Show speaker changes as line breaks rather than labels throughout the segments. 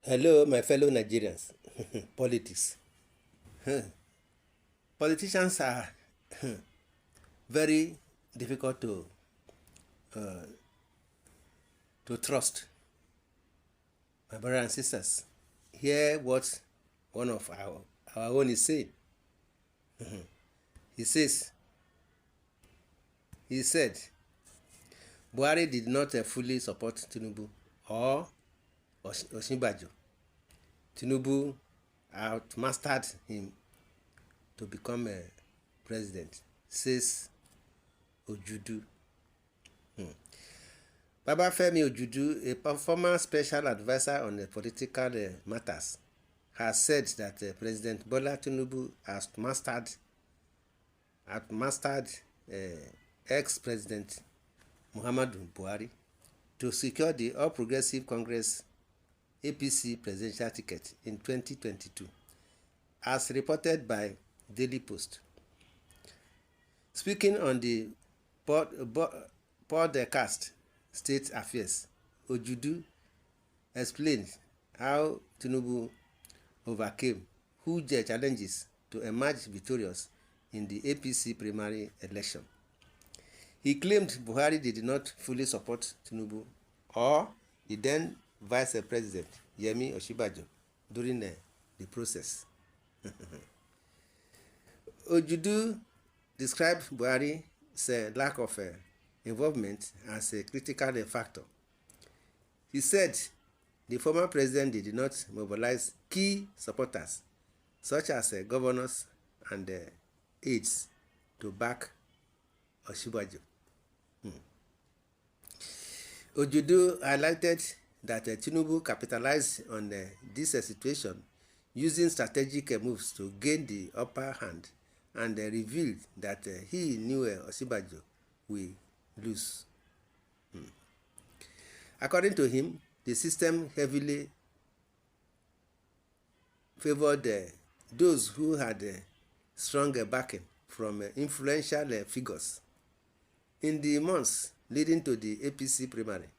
Hello, my fellow Nigerians. Politics. Politicians are very difficult to trust. My brothers and sisters, hear what one of our own is saying. He says, he said, Buhari did not fully support Tinubu or Osinbajo. Tinubu outmastered him to become a president, says Ojudu. Babafemi Ojudu, a former special advisor on the political matters, has said that President Bola Tinubu has outmastered ex-president Muhammadu Buhari to secure the All Progressive Congress APC presidential ticket in 2022, as reported by Daily Post. Speaking on the podcast State Affairs, Ojudu explained how Tinubu overcame huge challenges to emerge victorious in the APC primary election. He claimed Buhari did not fully support Tinubu or the then Vice President Yemi Osinbajo during the process. Ojudu described Buhari's lack of involvement as a critical factor. He said the former president did not mobilize key supporters such as governors and aides to back Osinbajo. Ojudu highlighted that Tinubu capitalized on this situation using strategic moves to gain the upper hand and revealed that he knew Osinbajo will lose. According to him, the system heavily favored those who had strong backing from influential figures. In the months leading to the APC primary,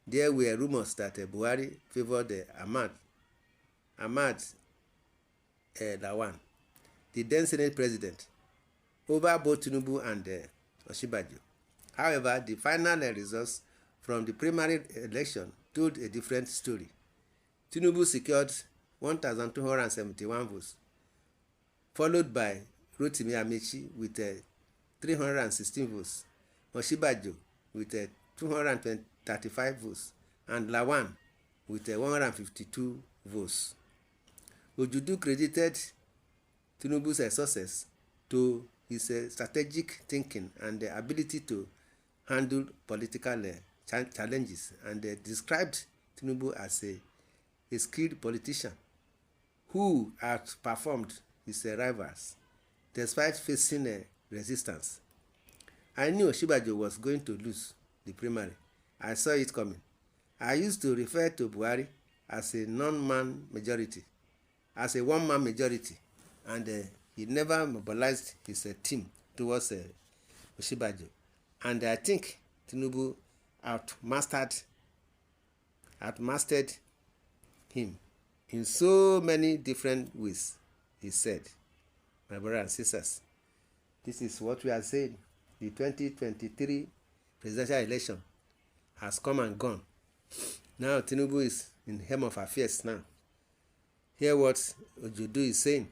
there were rumors that Buhari favored Ahmad Lawan, the then Senate president, over both Tinubu and Osinbajo. However, the final results from the primary election told a different story. Tinubu secured 1,271 votes, followed by Rotimi Amechi with 316 votes, Osinbajo with 235 votes, and Lawan with 152 votes. Ojudu credited Tinubu's success to his strategic thinking and the ability to handle political challenges, and described Tinubu as a skilled politician who outperformed his rivals despite facing resistance. I knew Osinbajo was going to lose the primary. I saw it coming. I used to refer to Buhari as a one-man majority, and he never mobilized his team towards Osinbajo. And I think Tinubu outmastered him in so many different ways, he said. My brothers and sisters, this is what we are saying. The 2023 presidential election has come and gone. Now Tinubu is in the helm of affairs now. Hear what Ojudu is saying.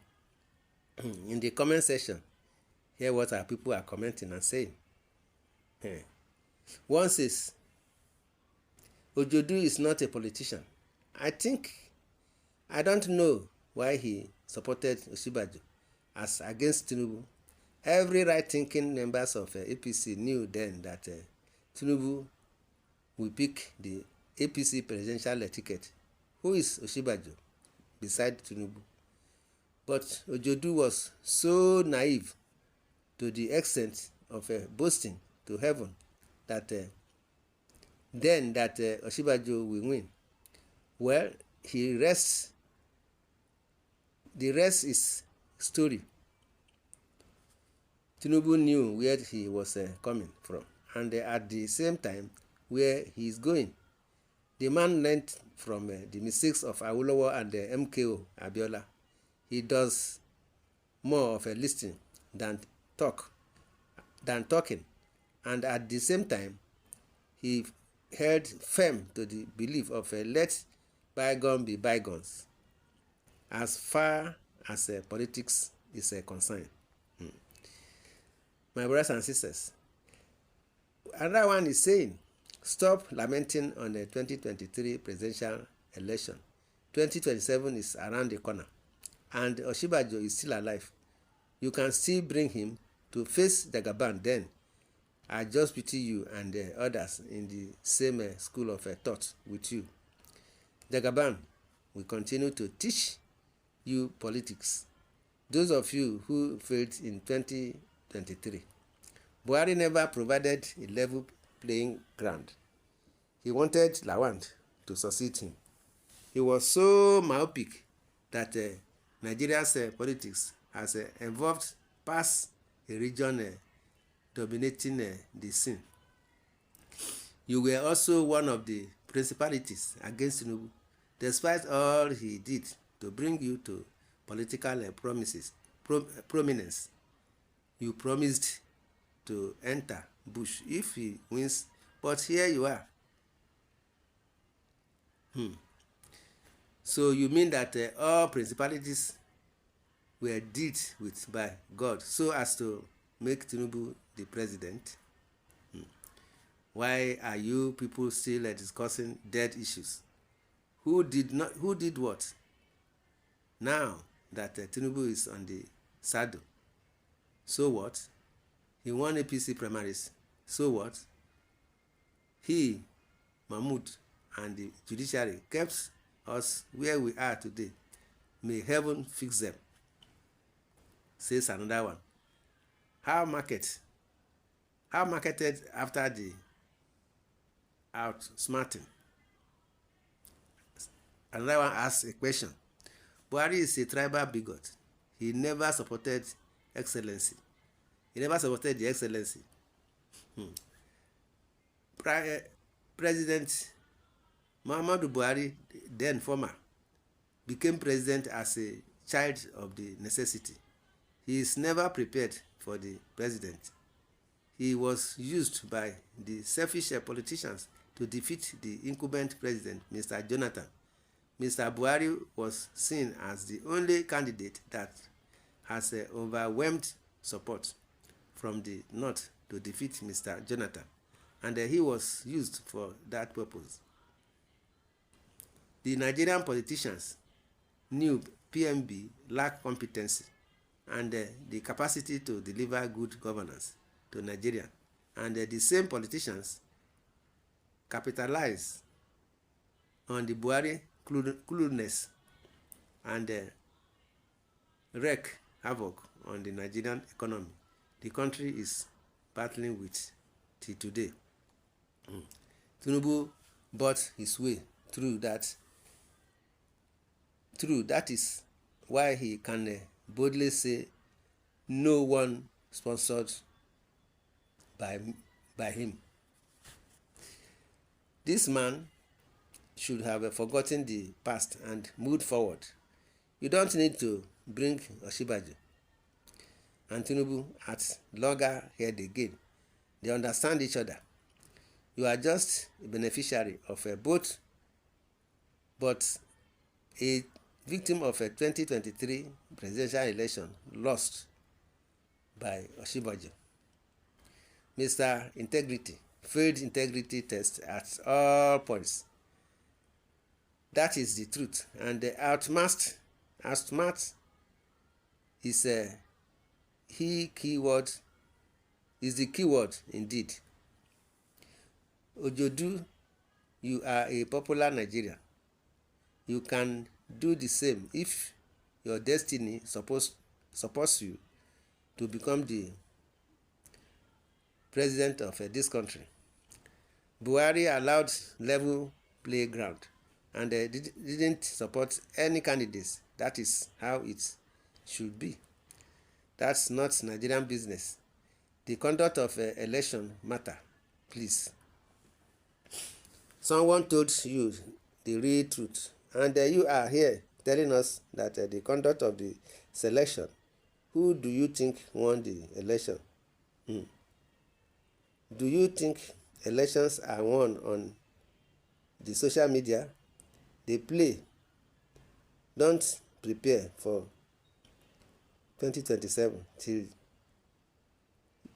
In the comment section, hear what our people are commenting and saying. One says, Ojudu is not a politician. I don't know why he supported Osinbajo as against Tinubu. Every right-thinking members of APC knew then that Tinubu will pick the APC presidential ticket. Who is Osinbajo beside Tinubu? But Ojudu was so naive to the extent of boasting to heaven that Osinbajo will win. Well, the rest is story. Tinubu knew where he was coming from, and at the same time where he is going. The man learned from the mistakes of Awolowo and MKO Abiola. He does more of a listening than talking, and at the same time, he held firm to the belief of let bygone be bygones as far as politics is concerned. My brothers and sisters, another one is saying, stop lamenting on the 2023 presidential election. 2027 is around the corner, and Osinbajo is still alive. You can still bring him to face Jagaban. Then I just pity you and others in the same school of thought with you. Jagaban will continue to teach you politics. Those of you who failed in 2023, Buhari never provided a level playing ground. He wanted Lawan to succeed him. He was so myopic that Nigeria's politics has evolved past a region dominating the scene. You were also one of the principalities against Tinubu, despite all he did to bring you to political prominence. You promised to enter bush if he wins, but here you are. So you mean that all principalities were dealt with by God so as to make Tinubu the president? Why are you people still discussing dead issues? Who did what? Now that Tinubu is on the saddle, so what? He won APC primaries, so what? He, Mahmood, and the judiciary kept us where we are today. May heaven fix them, says another one. How marketed after the outsmarting? Another one asks a question. Buhari is a tribal bigot. He never supported excellency. He never supported the excellency. President Muhammadu Buhari, then former, became president as a child of the necessity. He is never prepared for the president. He was used by the selfish politicians to defeat the incumbent president, Mr. Jonathan. Mr. Buhari was seen as the only candidate that has overwhelmed support from the north to defeat Mr. Jonathan, and he was used for that purpose. The Nigerian politicians knew PMB lacked competency and the capacity to deliver good governance to Nigeria, and the same politicians capitalized on the Buhari cluelessness and wreak havoc on the Nigerian economy. The country is battling with till today. Tinubu bought his way through that. That is why he can boldly say no one sponsored by him. This man should have forgotten the past and moved forward. You don't need to bring Osinbajo and Tinubu at loggerhead again. They understand each other. You are just a beneficiary of both, but a victim of a 2023 presidential election lost by Osinbajo. Mr. Integrity failed integrity test at all points. That is the truth. And the outsmart is the keyword indeed. Ojudu, you are a popular Nigerian. You can do the same if your destiny supports you to become the president of this country. Buhari allowed level playground and didn't support any candidates. That is how it should be. That's not Nigerian business. The conduct of election matter, please. Someone told you the real truth, and you are here telling us that the conduct of the selection. Who do you think won the election? Do you think elections are won on the social media? They play. Don't prepare for 2027 till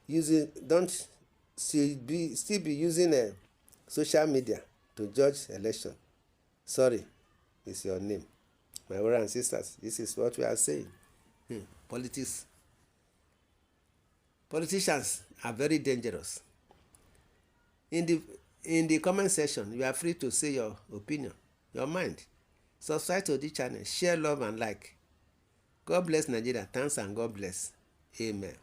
using. Don't still be using social media to judge election. Sorry, is your name. My brothers and sisters, this is what we are saying. Politicians are very dangerous. In the comment section, you are free to say your opinion, your mind. Subscribe to the channel, share, love, and like. God bless Nigeria. Thanks and God bless. Amen.